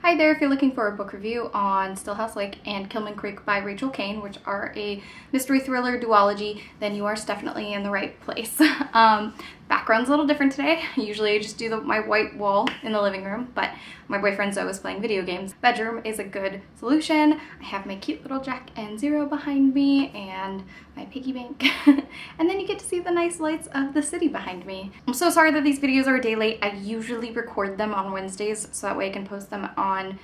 Hi there, if you're looking for a book review on Stillhouse Lake and Killman by Rachel Caine, which are a mystery thriller duology, then you are definitely in the right place. Background's a little different today. Usually I just do my white wall in the living room, but my boyfriend Zoe is playing video games. Bedroom is a good solution. I have my cute little Jack and Zero behind me and my piggy bank. And then you get to see the nice lights of the city behind me. I'm so sorry that these videos are a day late. I usually record them on Wednesdays so that way I can post them on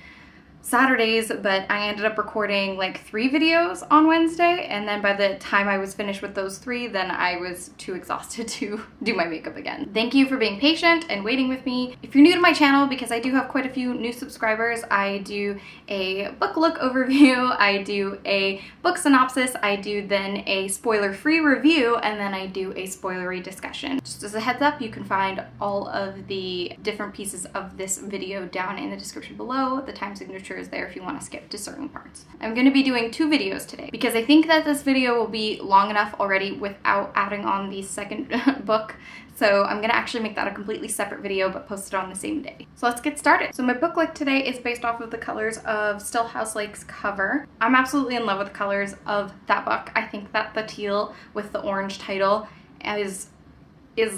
Saturdays, but I ended up recording like 3 videos on Wednesday, and then by the time I was finished with those 3, then I was too exhausted to do my makeup again. Thank you for being patient and waiting with me. If you're new to my channel, because I do have quite a few new subscribers, I do a book look overview, I do a book synopsis, I do then a spoiler-free review, and then I do a spoilery discussion. Just as a heads up, you can find all of the different pieces of this video down in the description below. The time signature is there if you want to skip to certain parts. I'm going to be doing 2 videos today because I think that this video will be long enough already without adding on the second book. So I'm going to actually make that a completely separate video but post it on the same day. So let's get started. So my book look today is based off of the colors of Stillhouse Lake's cover. I'm absolutely in love with the colors of that book. I think that the teal with the orange title is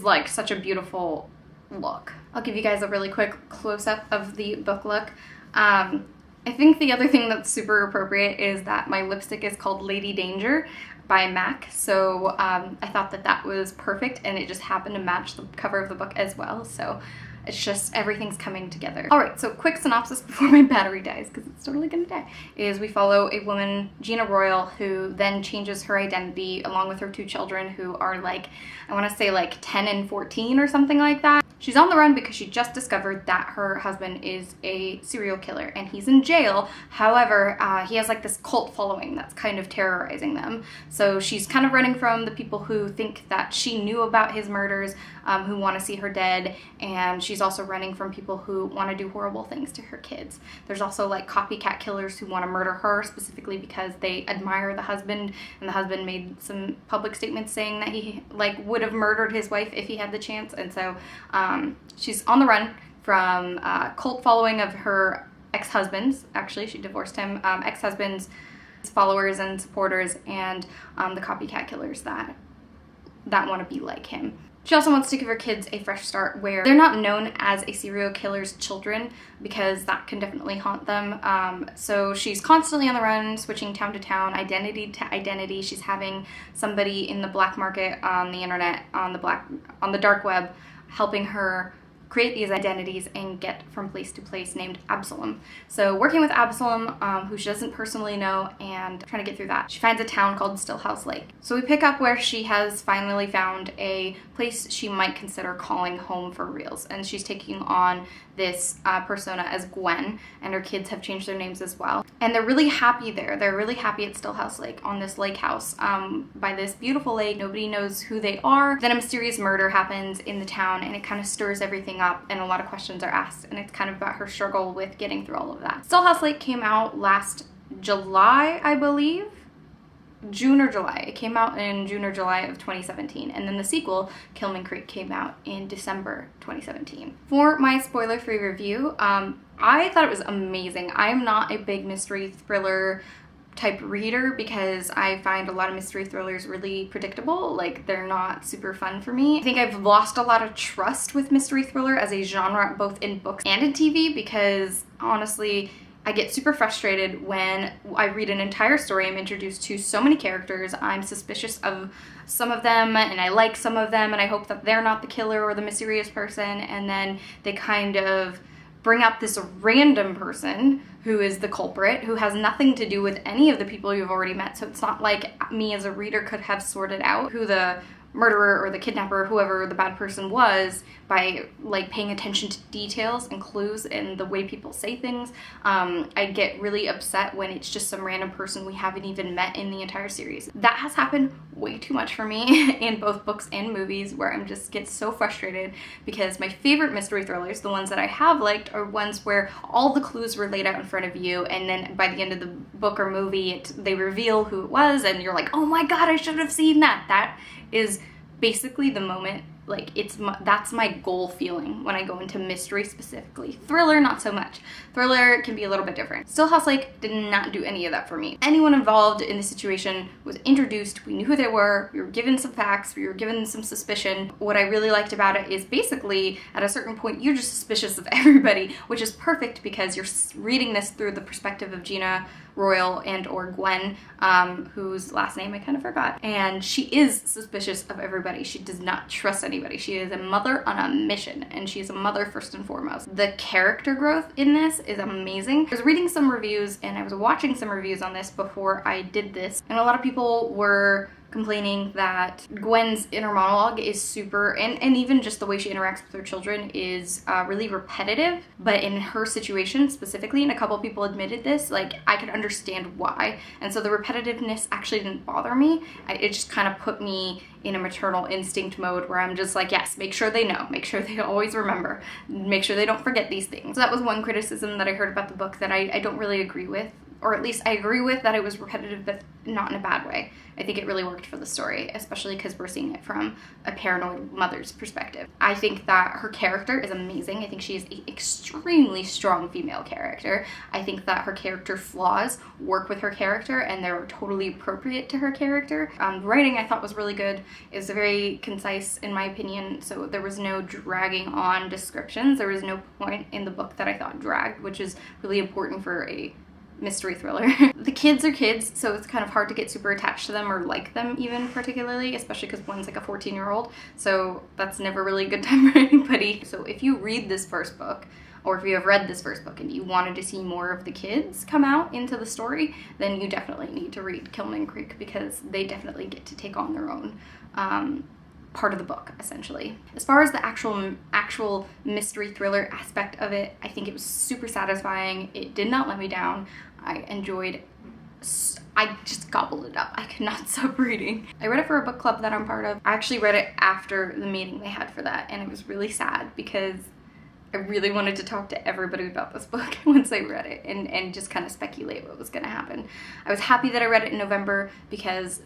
like such a beautiful look. I'll give you guys a really quick close-up of the book look. I think the other thing that's super appropriate is that my lipstick is called Lady Danger by MAC, so I thought that that was perfect, and it just happened to match the cover of the book as well, so it's just everything's coming together. Alright, so quick synopsis before my battery dies, because it's totally gonna die, is we follow a woman, Gina Royal, who then changes her identity along with her 2 children who are like, I want to say like 10 and 14 or something like that. She's on the run because she just discovered that her husband is a serial killer and he's in jail. However, he has like this cult following that's kind of terrorizing them. So she's kind of running from the people who think that she knew about his murders, who want to see her dead, and she's also running from people who want to do horrible things to her kids. There's also like copycat killers who want to murder her specifically because they admire the husband, and the husband made some public statements saying that he like would have murdered his wife if he had the chance, and so she's on the run from cult following of her ex-husband's, actually she divorced him, ex-husband's followers and supporters, and the copycat killers that want to be like him. She also wants to give her kids a fresh start where they're not known as a serial killer's children, because that can definitely haunt them. So she's constantly on the run, switching town to town, identity to identity. She's having somebody in the black market on the internet, on the dark web, helping her create these identities and get from place to place, named Absalom. So working with Absalom, who she doesn't personally know, and trying to get through that, she finds a town called Stillhouse Lake. So we pick up where she has finally found a place she might consider calling home for reals, and she's taking on this persona as Gwen, and her kids have changed their names as well. And they're really happy there. They're really happy at Stillhouse Lake, on this lake house by this beautiful lake. Nobody knows who they are. Then a mysterious murder happens in the town, and it kind of stirs everything up, and a lot of questions are asked, and it's kind of about her struggle with getting through all of that. Stillhouse Lake came out last July, I believe. June or July. It came out in June or July of 2017, and then the sequel, Killman came out in December 2017. For my spoiler-free review, I thought it was amazing. I'm not a big mystery thriller type reader because I find a lot of mystery thrillers really predictable, like they're not super fun for me. I think I've lost a lot of trust with mystery thriller as a genre, both in books and in TV, because honestly, I get super frustrated when I read an entire story. I'm introduced to so many characters, I'm suspicious of some of them, and I like some of them, and I hope that they're not the killer or the mysterious person, and then they kind of bring out this random person who is the culprit, who has nothing to do with any of the people you've already met, so it's not like me as a reader could have sorted out who the murderer or the kidnapper, whoever the bad person was, by like paying attention to details and clues and the way people say things. I get really upset when it's just some random person we haven't even met in the entire series. That has happened way too much for me in both books and movies, where I'm just get so frustrated because my favorite mystery thrillers, the ones that I have liked, are ones where all the clues were laid out in front of you, and then by the end of the book or movie they reveal who it was, and you're like, oh my god, I should have seen that. That is basically the moment Like, that's my goal feeling when I go into mystery specifically. Thriller, not so much. Thriller can be a little bit different. Stillhouse Lake did not do any of that for me. Anyone involved in the situation was introduced, we knew who they were, we were given some facts, we were given some suspicion. What I really liked about it is basically, at a certain point, you're just suspicious of everybody, which is perfect because you're reading this through the perspective of Gina Royal and or Gwen, whose last name I kind of forgot. And she is suspicious of everybody. She does not trust anybody. She is a mother on a mission, and she's a mother first and foremost. The character growth in this is amazing. I was reading some reviews and I was watching some reviews on this before I did this, and a lot of people were complaining that Gwen's inner monologue is super, and even just the way she interacts with her children is really repetitive. But in her situation specifically, and a couple people admitted this, like, I could understand why. And so the repetitiveness actually didn't bother me. It just kind of put me in a maternal instinct mode where I'm just like, yes, make sure they know, make sure they always remember, make sure they don't forget these things. So that was one criticism that I heard about the book that I don't really agree with. Or at least I agree with that it was repetitive, but not in a bad way. I think it really worked for the story, especially because we're seeing it from a paranoid mother's perspective. I think that her character is amazing. I think she is an extremely strong female character. I think that her character flaws work with her character, and they're totally appropriate to her character. The writing I thought was really good. It was very concise in my opinion, so there was no dragging on descriptions. There was no point in the book that I thought dragged, which is really important for a mystery thriller. The kids are kids, so it's kind of hard to get super attached to them or like them even particularly, especially because one's like a 14-year-old, so that's never really a good time for anybody. So if you read this first book, or if you have read this first book and you wanted to see more of the kids come out into the story, then you definitely need to read Killman Creek, because they definitely get to take on their own part of the book, essentially. As far as the actual mystery thriller aspect of it, I think it was super satisfying. It did not let me down. I just gobbled it up. I could not stop reading. I read it for a book club that I'm part of. I actually read it after the meeting they had for that, and it was really sad because I really wanted to talk to everybody about this book once I read it and just kind of speculate what was going to happen. I was happy that I read it in November because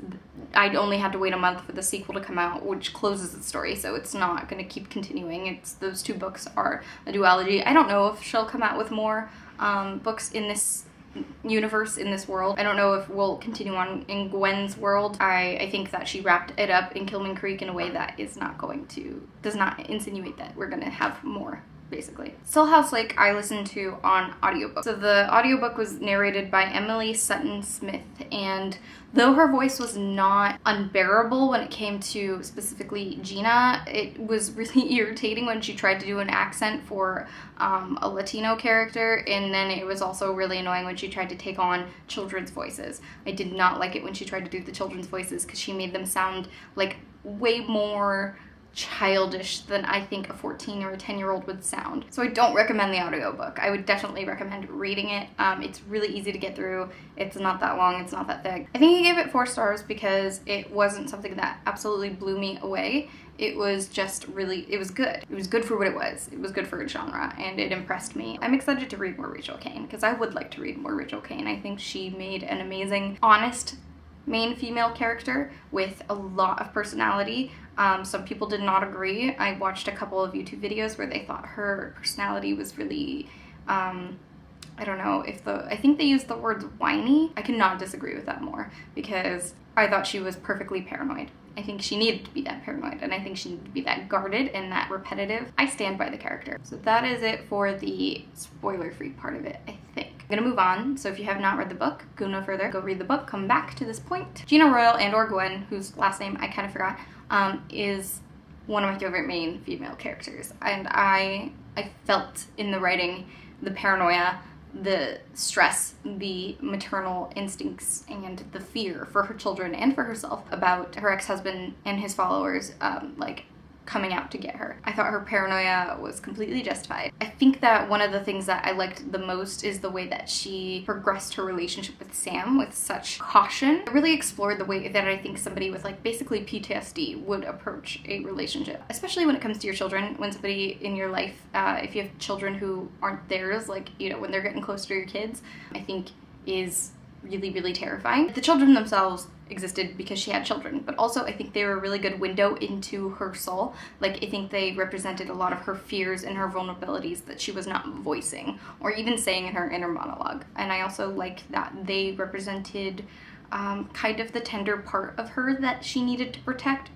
I'd only had to wait a month for the sequel to come out, which closes the story, so it's not going to keep continuing. Those two books are a duology. I don't know if she'll come out with more books in this universe, in this world. I don't know if we'll continue on in Gwen's world. I think that she wrapped it up in Killman Creek in a way that does not insinuate that we're going to have more, basically. Stillhouse Lake I listened to on audiobook. So the audiobook was narrated by Emily Sutton Smith, and though her voice was not unbearable when it came to specifically Gina, it was really irritating when she tried to do an accent for a Latino character, and then it was also really annoying when she tried to take on children's voices. I did not like it when she tried to do the children's voices because she made them sound like way more childish than I think a 14 or a 10-year-old would sound. So I don't recommend the audiobook. I would definitely recommend reading it. It's really easy to get through. It's not that long, it's not that thick. I think I gave it 4 stars because it wasn't something that absolutely blew me away. It was just really, it was good. It was good for what it was. It was good for its genre, and it impressed me. I'm excited to read more Rachel Caine because I would like to read more Rachel Caine. I think she made an amazing, honest main female character with a lot of personality. Some people did not agree. I watched a couple of YouTube videos where they thought her personality was really, I don't know if I think they used the words whiny. I cannot disagree with that more because I thought she was perfectly paranoid. I think she needed to be that paranoid, and I think she needed to be that guarded and that repetitive. I stand by the character. So that is it for the spoiler-free part of it, I think. I'm gonna move on, so if you have not read the book, go no further. Go read the book, come back to this point. Gina Royal and or Gwen, whose last name I kind of forgot, is one of my favorite main female characters. And I felt in the writing the paranoia, the stress, the maternal instincts, and the fear for her children and for herself about her ex-husband and his followers, like, coming out to get her. I thought her paranoia was completely justified. I think that one of the things that I liked the most is the way that she progressed her relationship with Sam with such caution. It really explored the way that I think somebody with like basically PTSD would approach a relationship, especially when it comes to your children. When somebody in your life, if you have children who aren't theirs, like, you know, when they're getting close to your kids, I think is really, really terrifying. The children themselves existed because she had children, but also I think they were a really good window into her soul. Like, I think they represented a lot of her fears and her vulnerabilities that she was not voicing or even saying in her inner monologue. And I also like that they represented kind of the tender part of her that she needed to protect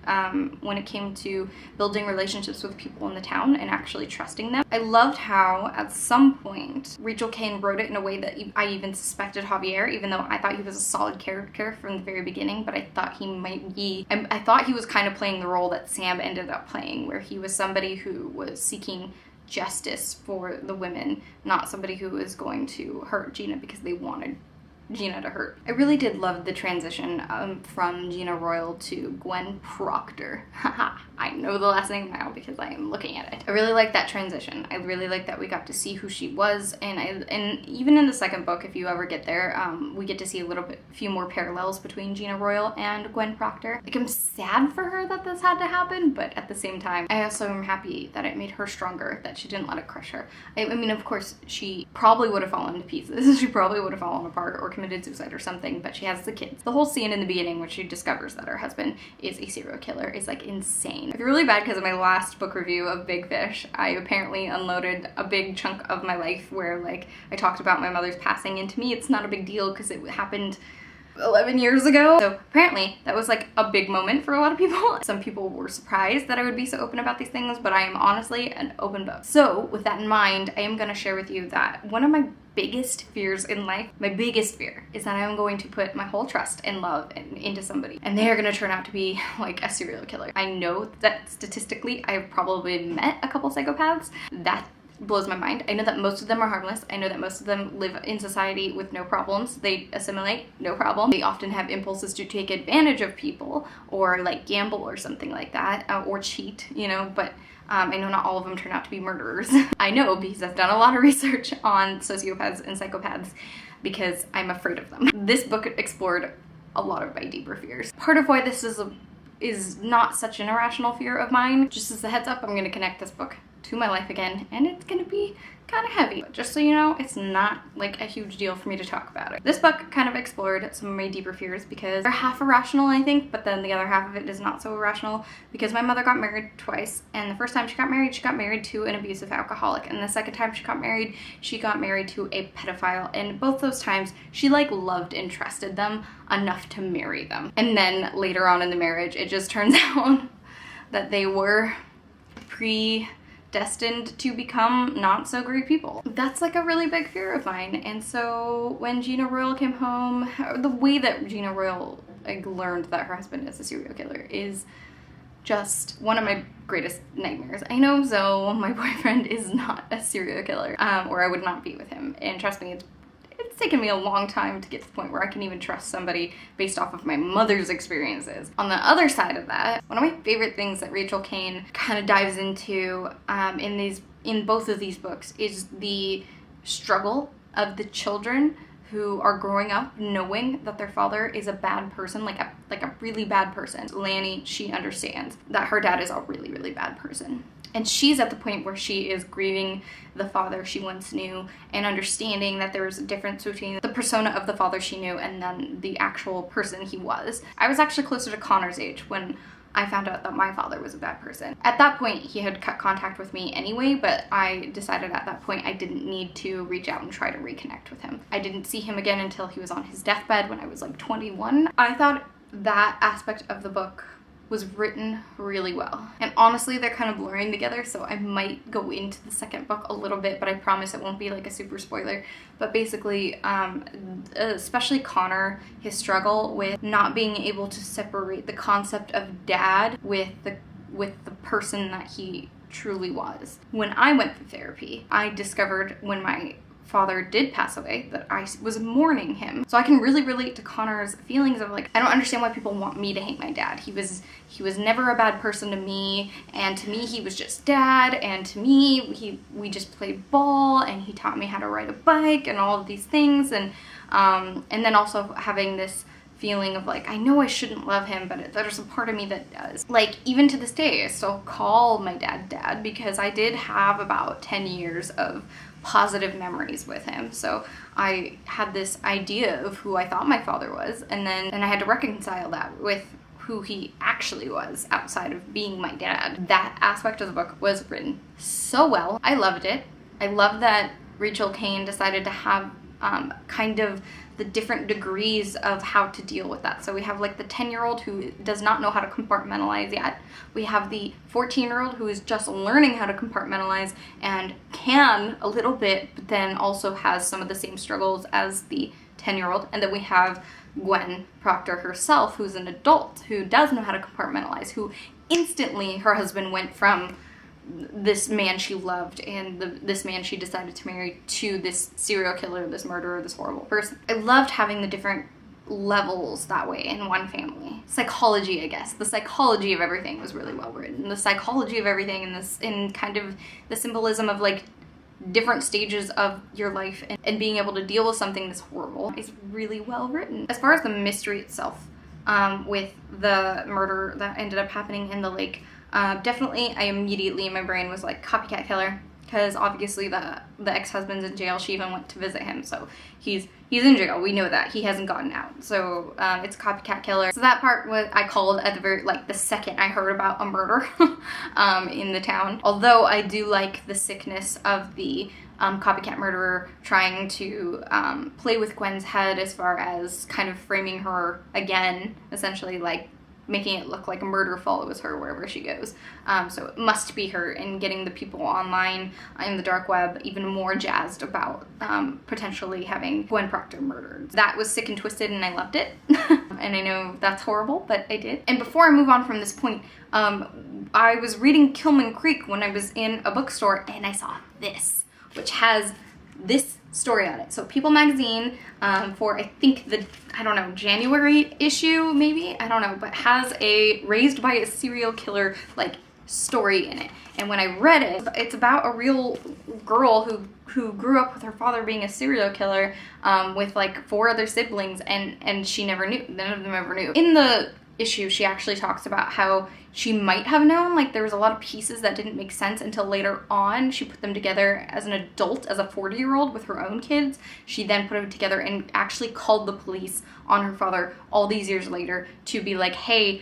when it came to building relationships with people in the town and actually trusting them. I loved how at some point Rachel Caine wrote it in a way that I even suspected Javier, even though I thought he was a solid character from the very beginning, but I thought he might be, I thought he was kind of playing the role that Sam ended up playing, where he was somebody who was seeking justice for the women, not somebody who was going to hurt Gina because they wanted Gina to hurt. I really did love the transition from Gina Royal to Gwen Proctor. Haha, I know the last name now because I am looking at it. I really like that transition. I really like that we got to see who she was, and even in the second book, if you ever get there, we get to see a few more parallels between Gina Royal and Gwen Proctor. Like, I'm sad for her that this had to happen, but at the same time, I also am happy that it made her stronger, that she didn't let it crush her. I mean, of course, she probably would have fallen to pieces. She probably would have fallen apart or committed suicide or something, but she has the kids. The whole scene in the beginning when she discovers that her husband is a serial killer is like insane. I feel really bad because of my last book review of Big Fish. I apparently unloaded a big chunk of my life where, like, I talked about my mother's passing, and to me it's not a big deal because it happened 11 years ago. So apparently that was like a big moment for a lot of people. Some people were surprised that I would be so open about these things, but I am honestly an open book. So with that in mind, I am going to share with you that one of my biggest fears in life, my biggest fear, is that I'm going to put my whole trust and love into somebody and they are going to turn out to be like a serial killer. I know that statistically I've probably met a couple psychopaths. That blows my mind. I know that most of them are harmless. I know that most of them live in society with no problems. They assimilate, no problem. They often have impulses to take advantage of people or like gamble or something like that, or cheat, you know, but I know not all of them turn out to be murderers. I know because I've done a lot of research on sociopaths and psychopaths because I'm afraid of them. This book explored a lot of my deeper fears. Part of why this is not such an irrational fear of mine. Just as a heads up, I'm going to connect this book to my life again, and it's going to be kind of heavy. But just so you know, it's not like a huge deal for me to talk about it. This book kind of explored some of my deeper fears because they're half irrational, I think, but then the other half of it is not so irrational because my mother got married twice, and the first time she got married to an abusive alcoholic, and the second time she got married to a pedophile, and both those times she like loved and trusted them enough to marry them. And then later on in the marriage, it just turns out that they were destined to become not so great people. That's like a really big fear of mine. And so when Gina Royal came home, the way that Gina Royal like learned that her husband is a serial killer is just one of my greatest nightmares. I know Zoe, my boyfriend, is not a serial killer, or I would not be with him. And trust me, it's taken me a long time to get to the point where I can even trust somebody based off of my mother's experiences. On the other side of that, one of my favorite things that Rachel Caine kind of dives into in both of these books is the struggle of the children who are growing up knowing that their father is a bad person, like a really bad person. Lanny, she understands that her dad is a really, really bad person. And she's at the point where she is grieving the father she once knew and understanding that there was a difference between the persona of the father she knew and then the actual person he was. I was actually closer to Connor's age when I found out that my father was a bad person. At that point, he had cut contact with me anyway, but I decided at that point I didn't need to reach out and try to reconnect with him. I didn't see him again until he was on his deathbed when I was like 21. I thought that aspect of the book was written really well. And honestly, they're kind of blurring together, so I might go into the second book a little bit, but I promise it won't be like a super spoiler. But basically, especially Connor, his struggle with not being able to separate the concept of dad with the person that he truly was. When I went through therapy, I discovered when my father did pass away that I was mourning him. So I can really relate to Connor's feelings of like, I don't understand why people want me to hate my dad. He was never a bad person to me, and to me he was just dad, and to me we just played ball, and he taught me how to ride a bike and all of these things, and then also having this feeling of like, I know I shouldn't love him, but there's a part of me that does. Like, even to this day, I still call my dad because I did have about 10 years of positive memories with him. So I had this idea of who I thought my father was, and I had to reconcile that with who he actually was outside of being my dad. That aspect of the book was written so well. I loved it. I love that Rachel Caine decided to have kind of the different degrees of how to deal with that. So we have like the 10-year-old who does not know how to compartmentalize yet. We have the 14-year-old who is just learning how to compartmentalize and can a little bit, but then also has some of the same struggles as the 10-year-old. And then we have Gwen Proctor herself, who's an adult, who does know how to compartmentalize, who instantly her husband went from this man she loved and this man she decided to marry to this serial killer, this murderer, this horrible person. I loved having the different levels that way in one family. Psychology, I guess. The psychology of everything was really well written. The psychology of everything in kind of the symbolism of like different stages of your life and being able to deal with something this horrible is really well written. As far as the mystery itself, with the murder that ended up happening in the lake, definitely I immediately in my brain was like copycat killer, because obviously the ex-husband's in jail. She even went to visit him, so he's in jail. We know that he hasn't gotten out, so it's a copycat killer. So that part was I called at the very the second I heard about a murder in the town. Although I do like the sickness of the copycat murderer trying to play with Gwen's head as far as kind of framing her again, essentially like making it look like a murder follows her wherever she goes. So it must be her, and getting the people online in the dark web even more jazzed about potentially having Gwen Proctor murdered. That was sick and twisted, and I loved it. And I know that's horrible, but I did. And before I move on from this point, I was reading Killman Creek when I was in a bookstore, and I saw this, which has this story on it. So People magazine, for I think the, I don't know, January issue maybe, I don't know, but has a raised by a serial killer like story in it. And when I read it, it's about a real girl who grew up with her father being a serial killer, with like 4 other siblings, and she never knew. None of them ever knew. In the issue, she actually talks about how she might have known, like there was a lot of pieces that didn't make sense until later on. She put them together as an adult, as a 40-year-old with her own kids. She then put them together and actually called the police on her father all these years later to be like, hey,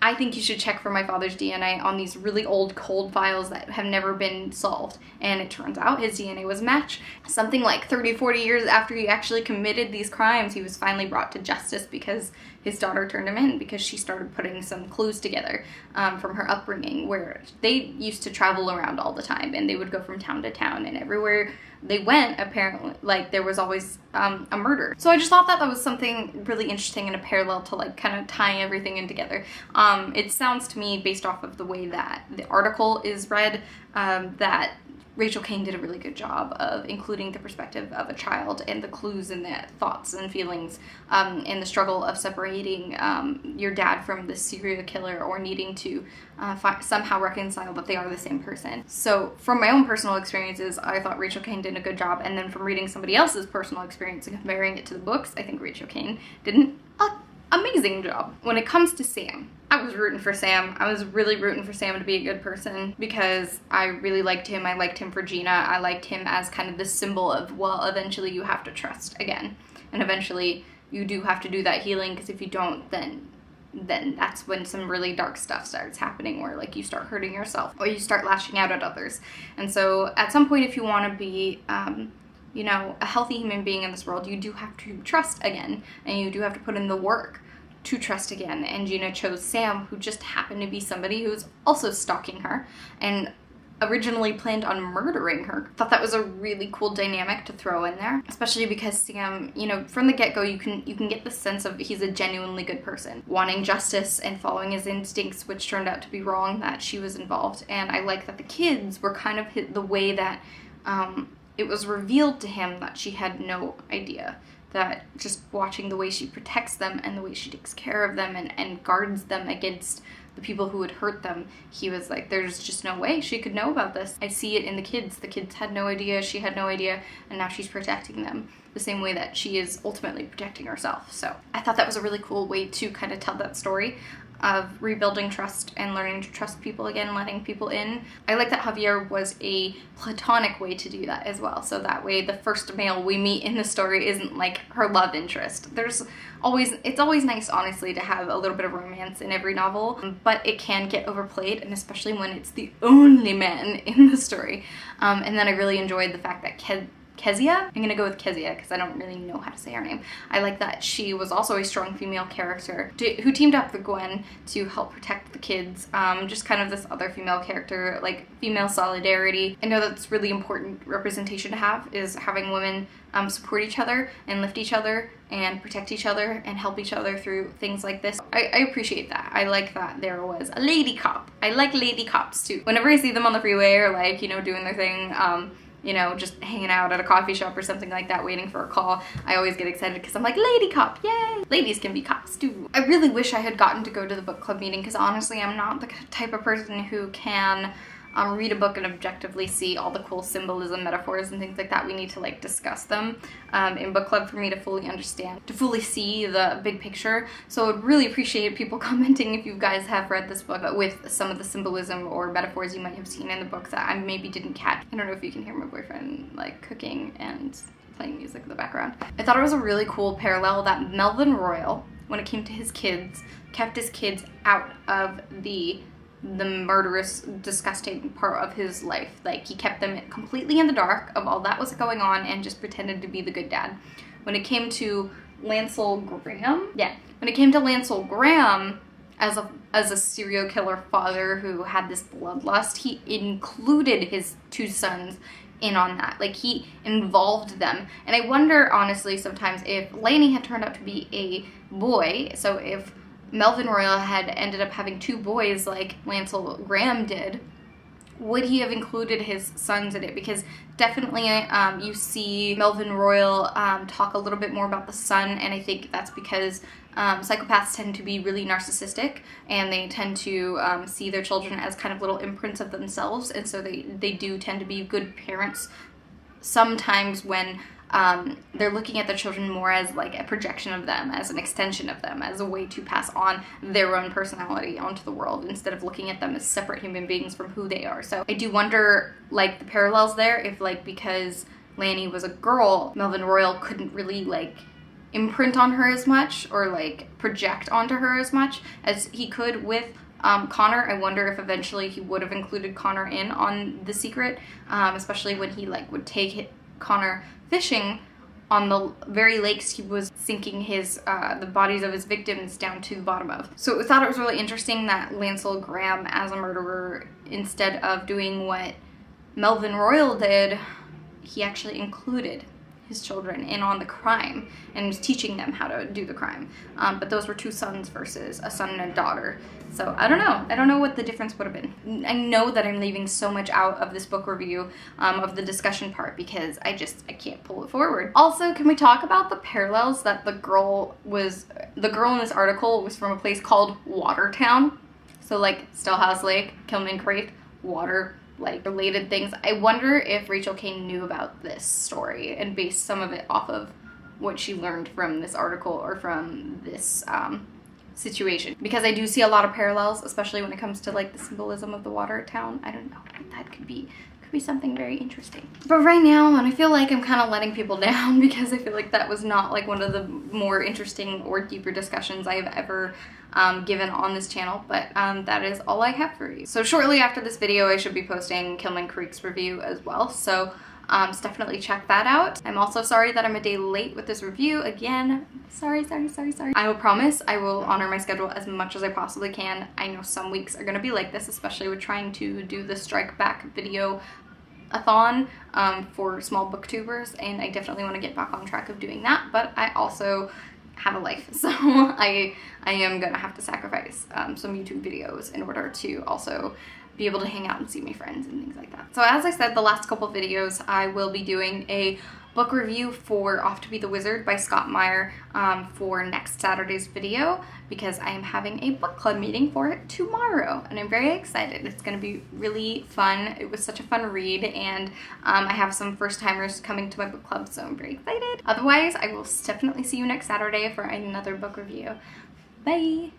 I think you should check for my father's DNA on these really old cold files that have never been solved. And it turns out his DNA was a match. Something like 30, 40 years after he actually committed these crimes, he was finally brought to justice because his daughter turned him in, because she started putting some clues together from her upbringing, where they used to travel around all the time, and they would go from town to town, and everywhere they went, apparently, like, there was always a murder. So I just thought that was something really interesting and a parallel to, like, kind of tying everything in together. It sounds to me, based off of the way that the article is read, that Rachel Caine did a really good job of including the perspective of a child and the clues and the thoughts and feelings, and the struggle of separating your dad from the serial killer, or needing to somehow reconcile that they are the same person. So from my own personal experiences, I thought Rachel Caine did a good job, and then from reading somebody else's personal experience and comparing it to the books, I think Rachel Caine did an amazing job. When it comes to Sam, I was rooting for Sam. I was really rooting for Sam to be a good person, because I really liked him. I liked him for Gina. I liked him as kind of this symbol of, well, eventually you have to trust again. And eventually you do have to do that healing, because if you don't, then that's when some really dark stuff starts happening, where like you start hurting yourself or you start lashing out at others. And so at some point, if you want to be you know, a healthy human being in this world, you do have to trust again, and you do have to put in the work to trust again. And Gina chose Sam, who just happened to be somebody who's also stalking her and originally planned on murdering her. Thought that was a really cool dynamic to throw in there, especially because Sam, you know, from the get-go, you can get the sense of he's a genuinely good person, wanting justice and following his instincts, which turned out to be wrong, that she was involved. And I like that the kids were kind of hit the way that it was revealed to him that she had no idea, that just watching the way she protects them and the way she takes care of them and guards them against the people who would hurt them, he was like, there's just no way she could know about this. I see it in the kids. The kids had no idea, she had no idea, and now she's protecting them the same way that she is ultimately protecting herself. So I thought that was a really cool way to kind of tell that story. of rebuilding trust and learning to trust people again, letting people in. I like that Javier was a platonic way to do that as well. So that way the first male we meet in the story isn't like her love interest. It's always nice, honestly, to have a little bit of romance in every novel, but it can get overplayed, and especially when it's the only man in the story. And then I really enjoyed the fact that Kezia? I'm gonna go with Kezia because I don't really know how to say her name. I like that she was also a strong female character who teamed up with Gwen to help protect the kids. Just kind of this other female character, like female solidarity. I know that's really important representation to have, is having women support each other and lift each other and protect each other and help each other through things like this. I appreciate that. I like that there was a lady cop. I like lady cops too. Whenever I see them on the freeway or like, you know, doing their thing, you know, just hanging out at a coffee shop or something like that, waiting for a call, I always get excited because I'm like, lady cop, yay! Ladies can be cops too. I really wish I had gotten to go to the book club meeting because honestly, I'm not the type of person who can read a book and objectively see all the cool symbolism, metaphors, and things like that. We need to like discuss them in book club for me to fully understand, to fully see the big picture. So I would really appreciate people commenting if you guys have read this book with some of the symbolism or metaphors you might have seen in the book that I maybe didn't catch. I don't know if you can hear my boyfriend like cooking and playing music in the background. I thought it was a really cool parallel that Melvin Royal, when it came to his kids, kept his kids out of the murderous, disgusting part of his life. Like, he kept them completely in the dark of all that was going on and just pretended to be the good dad. When it came to Lancel Graham, as a serial killer father who had this bloodlust, he included his two sons in on that. Like, he involved them. And I wonder, honestly, sometimes if Laney had turned out to be a boy, so if Melvin Royal had ended up having two boys like Lancel Graham did, would he have included his sons in it? Because definitely you see Melvin Royal talk a little bit more about the son, and I think that's because psychopaths tend to be really narcissistic, and they tend to see their children as kind of little imprints of themselves, and so they do tend to be good parents sometimes when they're looking at their children more as like a projection of them, as an extension of them, as a way to pass on their own personality onto the world instead of looking at them as separate human beings from who they are. So I do wonder, like, the parallels there, if like because Lanny was a girl, Melvin Royal couldn't really like imprint on her as much or like project onto her as much as he could with Connor. I wonder if eventually he would have included Connor in on The Secret, especially when he like would take Connor fishing on the very lakes he was sinking his the bodies of his victims down to the bottom of. So I thought it was really interesting that Lancel Graham, as a murderer, instead of doing what Melvin Royal did, he actually included his children in on the crime and was teaching them how to do the crime. But those were two sons versus a son and a daughter. So I don't know. I don't know what the difference would have been. I know that I'm leaving so much out of this book review of the discussion part because I can't pull it forward. Also, can we talk about the parallels that the girl in this article was from a place called Watertown? So like Stillhouse Lake, Killman Creek, water, like related things. I wonder if Rachel Caine knew about this story and based some of it off of what she learned from this article or from this situation, because I do see a lot of parallels, especially when it comes to like the symbolism of the water town. I don't know, that could be something very interesting. But right now, and I feel like I'm kind of letting people down because I feel like that was not like one of the more interesting or deeper discussions I have ever given on this channel, but that is all I have for you. So shortly after this video, I should be posting Killman Creek's review as well, so definitely check that out. I'm also sorry that I'm a day late with this review. Again, sorry. I will promise I will honor my schedule as much as I possibly can. I know some weeks are gonna be like this, especially with trying to do the strike back video-a-thon for small booktubers, and I definitely want to get back on track of doing that, but I also have a life, so I am gonna have to sacrifice some YouTube videos in order to also be able to hang out and see my friends and things like that. So as I said, the last couple videos I will be doing a book review for Off to Be the Wizard by Scott Meyer for next Saturday's video, because I am having a book club meeting for it tomorrow, and I'm very excited. It's going to be really fun. It was such a fun read, and I have some first-timers coming to my book club, so I'm very excited. Otherwise, I will definitely see you next Saturday for another book review. Bye!